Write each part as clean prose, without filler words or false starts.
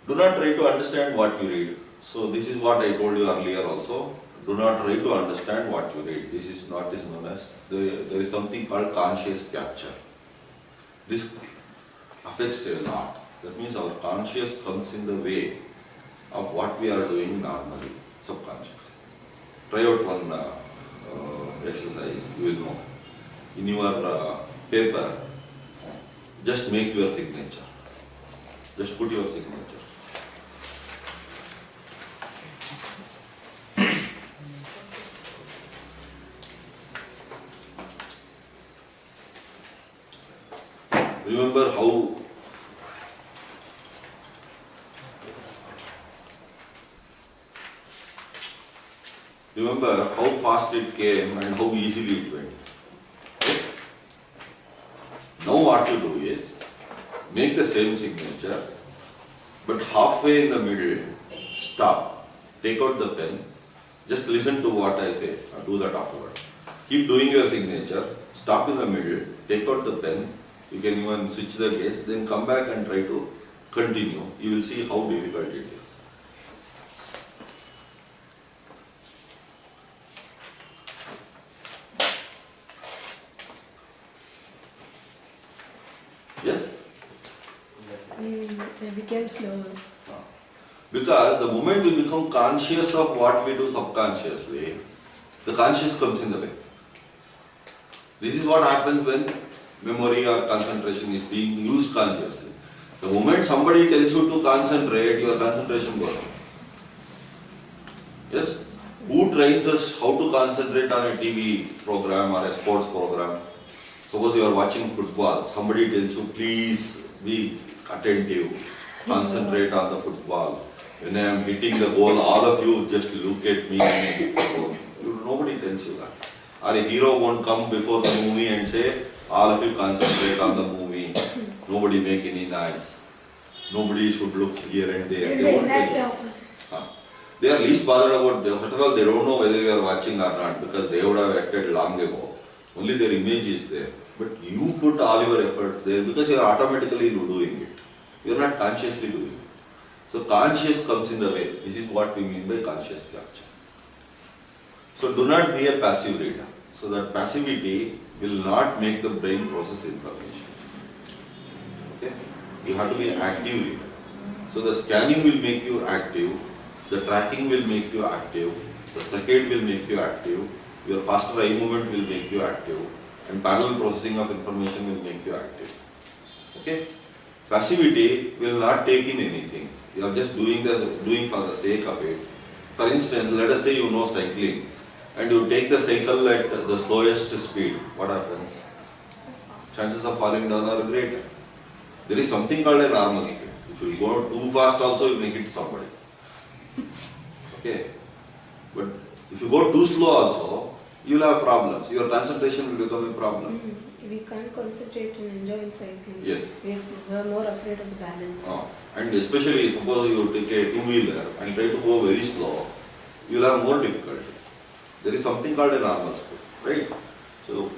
Do not try to understand what you read. So this is what I told you earlier also. Do not try to understand what you read. This is not is known as, there is something called conscious capture. This affects a lot. That means our conscious comes in the way of what we are doing normally, subconscious. Try out one exercise, you will know. In your paper, just make your signature. Just put your signature. Remember how fast it came and how easily it went. Now what you do is, make the same signature, but halfway in the middle, stop. Take out the pen, just listen to what I say, do that afterwards. Keep doing your signature, stop in the middle, take out the pen, you can even switch the case, then come back and try to continue. You will see how difficult it is. Yes? I became slower. Because the moment we become conscious of what we do subconsciously, the conscious comes in the way. This is what happens when memory or concentration is being used consciously. The moment somebody tells you to concentrate, your concentration goes on. Yes? Who trains us how to concentrate on a TV program or a sports program? Suppose you are watching football, somebody tells you, please be attentive, concentrate on the football. When I am hitting the ball, all of you just look at me and hit the ball. Nobody tells you that. Or a hero won't come before the movie and say, all of you concentrate on the movie, nobody make any noise, nobody should look here and there. They exactly opposite. They are least bothered about, first of all, they don't know whether you are watching or not, because they would have acted long ago. Only their image is there. But you put all your effort there because you are automatically doing it. You are not consciously doing it. So conscious comes in the way. This is what we mean by conscious capture. So do not be a passive reader. So that passivity will not make the brain process information. Okay? You have to be active reader. So the scanning will make you active, the tracking will make you active, the circuit will make you active, your faster eye movement will make you active, and parallel processing of information will make you active. Okay? Passivity will not take in anything. You are just doing for the sake of it. For instance, let us say you know cycling, and you take the cycle at the slowest speed. What happens? Chances of falling down are greater. There is something called a normal speed. If you go too fast also, you may hit somebody. Okay? But if you go too slow also, you will have problems. Your concentration will become a problem. We can't concentrate and enjoy cycling. Yes. We are more afraid of the balance. And especially, suppose you take a two-wheeler and try to go very slow, you will have more difficulty. There is something called a normal speed, right? So,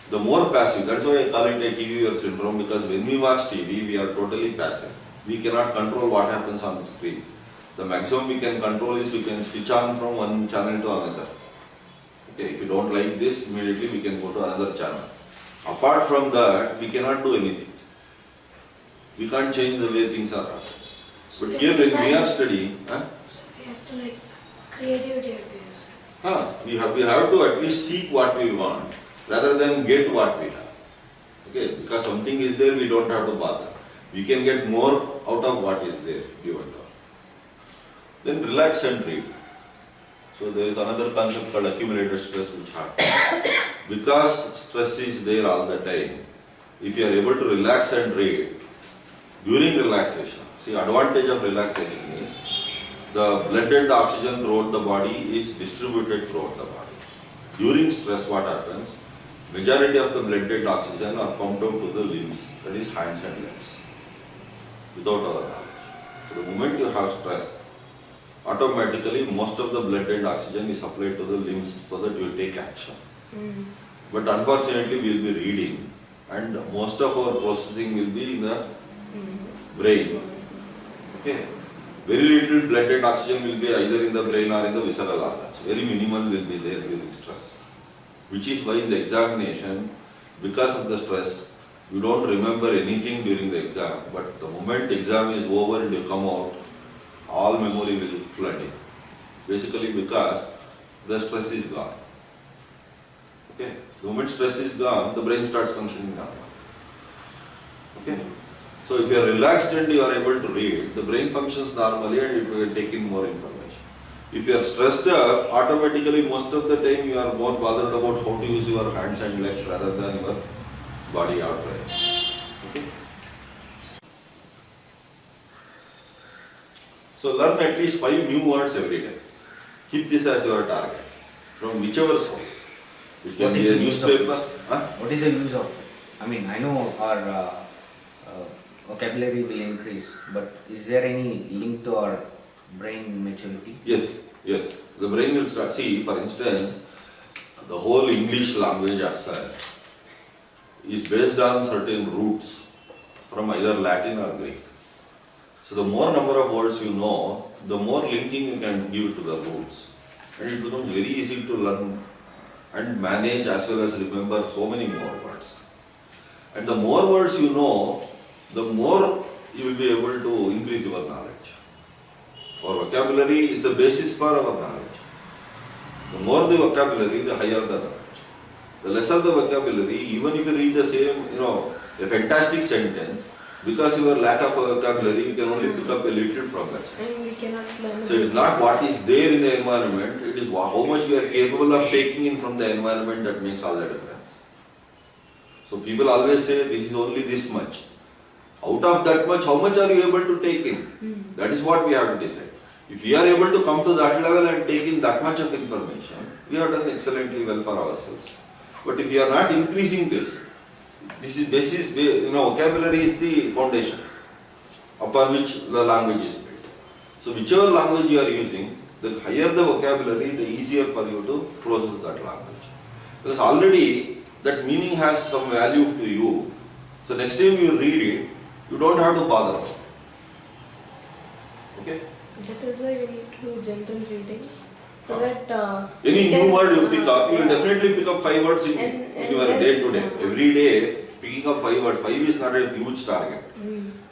the more passive, that's why I call it a TV viewer syndrome, because when we watch TV, we are totally passive. We cannot control what happens on the screen. The maximum we can control is we can switch on from one channel to another. Okay, if you don't like this, immediately we can go to another channel. Apart from that, we cannot do anything. We can't change the way things are. But here when we are studying, So we have to creativity. we have to at least seek what we want rather than get what we have. Okay, because something is there, we don't have to bother. We can get more out of what is there given to us. Then relax and read. So there is another concept called accumulated stress which happens. Because stress is there all the time, if you are able to relax and read, during relaxation, see, advantage of relaxation is the blood and oxygen throughout the body is distributed throughout the body. During stress, what happens? Majority of the blood and oxygen are pumped out to the limbs, that is hands and legs, without our knowledge. So the moment you have stress, automatically most of the blood and oxygen is supplied to the limbs so that you will take action. But unfortunately we will be reading and most of our processing will be in the brain. Okay. very little blood and oxygen will be either in the brain or in the visceral organs. Very minimal will be there during stress. Which is why in the examination, because of the stress, you don't remember anything during the exam, but the moment exam is over and you come out, all memory will flood in. Basically because the stress is gone. Okay? The moment stress is gone, the brain starts functioning normal. Okay? So if you are relaxed and you are able to read, the brain functions normally and it will take in more information. If you are stressed up, automatically most of the time you are more bothered about how to use your hands and legs rather than your body outright. Okay? So learn at least 5 new words every day. Keep this as your target from whichever source. It can What be is a the use of newspaper. it? Huh? What is the use of? I mean, I know our vocabulary will increase, but is there any link to our brain maturity? Yes, yes. The brain will start. See, for instance, the whole English language as such is based on certain roots from either Latin or Greek. So the more number of words you know, the more linking you can give to the roots. And it becomes very easy to learn and manage as well as remember so many more words. And the more words you know, the more you will be able to increase your knowledge. Our vocabulary is the basis for our knowledge. The more the vocabulary, the higher the knowledge. The lesser the vocabulary, even if you read the same, a fantastic sentence, because your lack of vocabulary, you can only pick up a little from that sentence. And we cannot learn. So it is not what is there in the environment, it is how much we are capable of taking in from the environment that makes all the difference. So people always say this is only this much. Out of that much, how much are you able to take in? That is what we have to decide. If we are able to come to that level and take in that much of information, we have done excellently well for ourselves. But if we are not increasing this is basis, vocabulary is the foundation upon which the language is built. So whichever language you are using, the higher the vocabulary, the easier for you to process that language. Because already that meaning has some value to you. So next time you read it, you don't have to bother about it. Okay? That is why we need to do general reading. So that Any we can, new word you pick up, you will yeah. definitely pick up 5 words in And your then- day to day. Every day, picking up 5 words. 5 is not a huge target.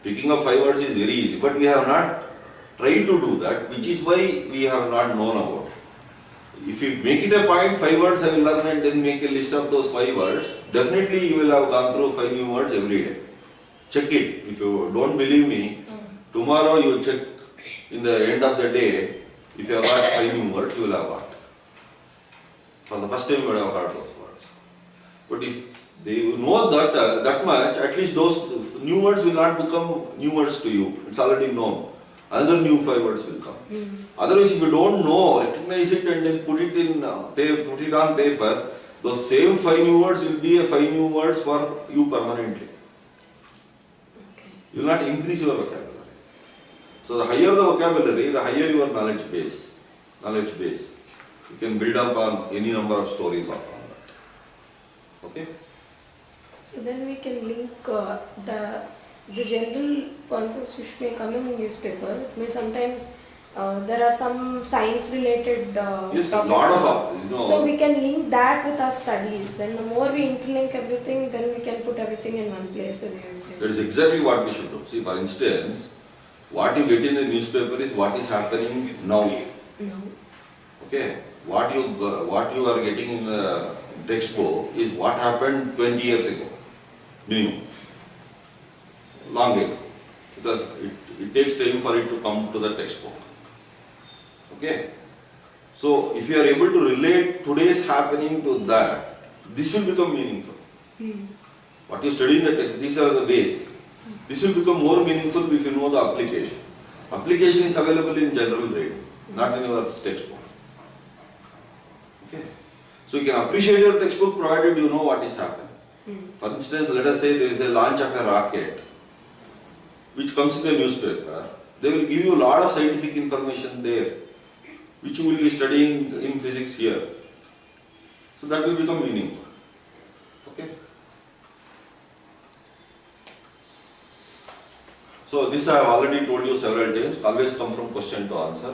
Picking up 5 words is very easy. But we have not tried to do that, which is why we have not known about it. If you make it a point, 5 words I will learn and then make a list of those 5 words, definitely you will have gone through 5 new words every day. Check it. If you don't believe me, tomorrow you check in the end of the day, if you have got 5 new words, you will have got. For the first time you would have heard those words. But if they know that much, at least those new words will not become new words to you. It's already known. Another new 5 words will come. Otherwise, if you don't know, recognize it and then put it on paper, those same 5 new words will be a 5 new words for you permanently. Okay. You will not increase your vocabulary. So the higher the vocabulary, the higher your knowledge base. You can build up on any number of stories upon that. Okay? So then we can link the general concepts which may come in newspaper. May sometimes there are some science related Yes, a topics. lot of, So we can link that with our studies, and the more we interlink everything, then we can put everything in one place, as you would say. that is exactly what we should do. See, for instance, what you get in the newspaper is what is happening now. No. Okay? What you are getting in the textbook is what happened 20 years ago. Minimum. Long ago. Because it takes time for it to come to the textbook. Okay? So, if you are able to relate today's happening to that, this will become meaningful. What you study in the text, these are the base. This will become more meaningful if you know the application. Application is available in general reading, not in your textbook. Okay? So you can appreciate your textbook provided you know what is happening. For instance, let us say there is a launch of a rocket which comes in the newspaper. They will give you a lot of scientific information there, which you will be studying in physics here. So that will become meaningful. Okay? So this I have already told you several times, always come from question to answer.